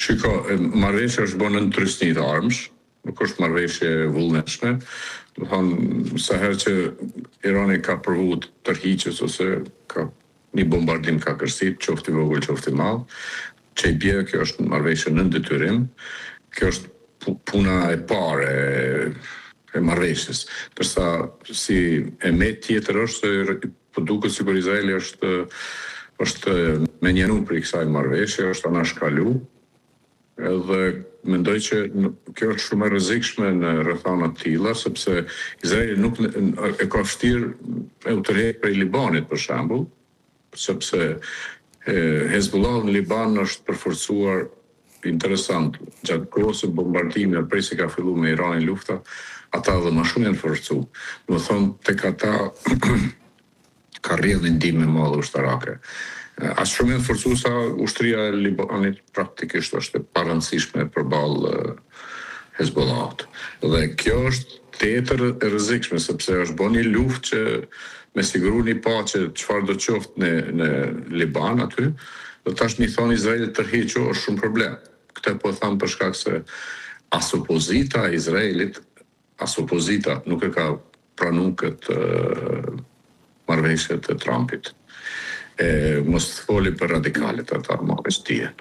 Shiko, marrëveshja është bërë në trysni të armësh, nuk është marrëveshje vullnetshme. Do thonë, sa herë që Irani ka provu tërhiqjes ose ka një bombardim ka kërcit, qoftë i vogël, qoftë i madh, që i bie kjo është marrëveshje në detyrim, kjo është puna e parë e marrëveshjes. Ndërsa si emet tjetër është se po duket sikur Izraeli është menjenu për kësaj marrëveshje, është anashkalu, edhe mendoj që kjo është shumë e rrezikshme në rrethana të tilla, sepse Izraeli nuk e ka vështirë me u tërheq prej Libanit për shembull, sepse Hezbollah në Liban është përforcuar interesant gjatë kohës së bombardimit prej se ka filluar me Iranin lufta, ata edhe më shumë janë forcuar. Do të thonë tek ata ka rrjedhë ndihmë e madhe ushtarake. As shumë janë forcuar sa ushtria e Libanit praktikisht është e parëndësishme përballë Hezbollahut. Dhe kjo është tjetër e rrezikshme sepse është bën një luftë që me siguru një paqe çfarë do qoftë në Liban aty, do tash një thonë Izraelit tërhiqo është shumë problem. Këtë po tham për shkak se as opozita e Izraelit, as opozita nuk e ka pranuar këtë marrëveshje të Trumpit. Mos të foli për radikalet, ata më vështirë.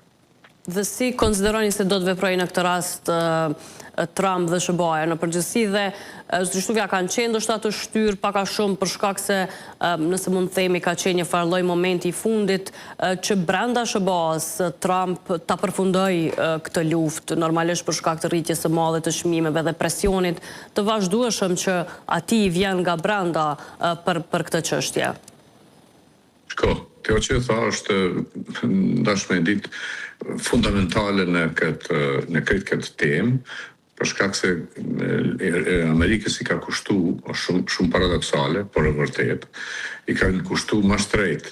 Dhe si konsideroni se do të veprojë në këtë rast Trump dhe SBA-ja në përgjithësi dhe Zyrtuvja kanë qenë ndoshta të shtyrë pak a shumë për shkak se nëse mund të themi ka qenë një farë lloj momenti i fundit që brenda SBA-s Trump ta përfundoi këtë luftë normalisht për shkak të rritjes së madhe të çmimeve dhe presionit të vazhdueshëm që atij vjen nga brenda për këtë çështje. Shko, kjo që tha është ndashme ditë fundamentale në këtë temë, për shkak se Amerikës i ka kushtu, shumë paradoksale, por e vërtet, i ka kushtu më shtrejt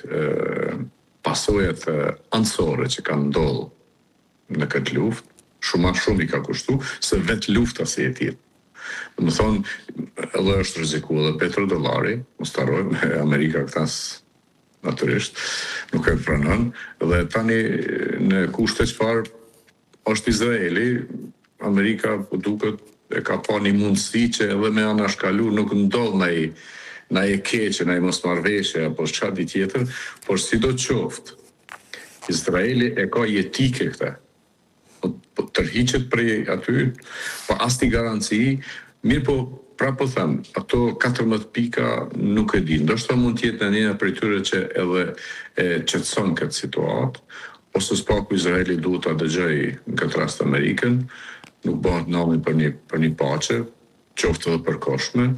pasojat anësore që kanë ndodhur në këtë luftë, shumë i ka kushtu, se vetë lufta si e tillë. Më thonë, edhe është rrezikuar edhe petrodollari, mos harrojmë, Amerika këtas natyrisht nuk e pranon, dhe tani në kushte çfarë është Izraeli, Amerika po duket e ka pa një mundësi që edhe me anashkalu nuk ndodh na e keqe, na e mosmarrveshje apo çfarë tjetër, por sidoqoftë Izraeli e ka jetike këtë. Po tërhiqet prej aty, po as ti garanci, mirë po pra po them, ato 14 pika nuk e di. Ndoshta mund të jetë në një prej tyre që edhe e qetëson këtë situatë, ose s'paku Izraeli duhet ta dëgjoj në këtë rast Amerikën, nuk bëhet nami për një paqe, qoftë edhe përkohshme,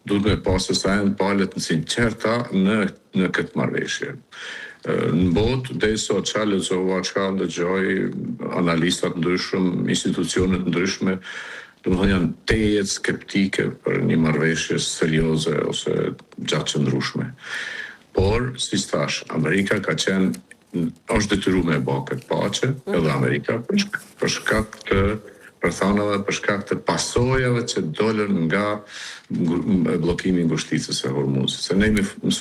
duhet me pasë sa janë palët në sinqerta në këtë marrëveshje. Në botë, dhe sot çfarë lexova, çfarë dëgjoj, analistat ndryshëm, institucionet ndryshme, domethënë janë tejet skeptike për një marrëveshje serioze ose gjatëqëndrueshme. Por, si thash, Amerika ka qenë është detyruar me bë këtë paqe, edhe Amerika për shkak të rrethanave, për shkak të pasojave që dolën nga bllokimi i ngushticës së Hormuzit. Se ne mësuam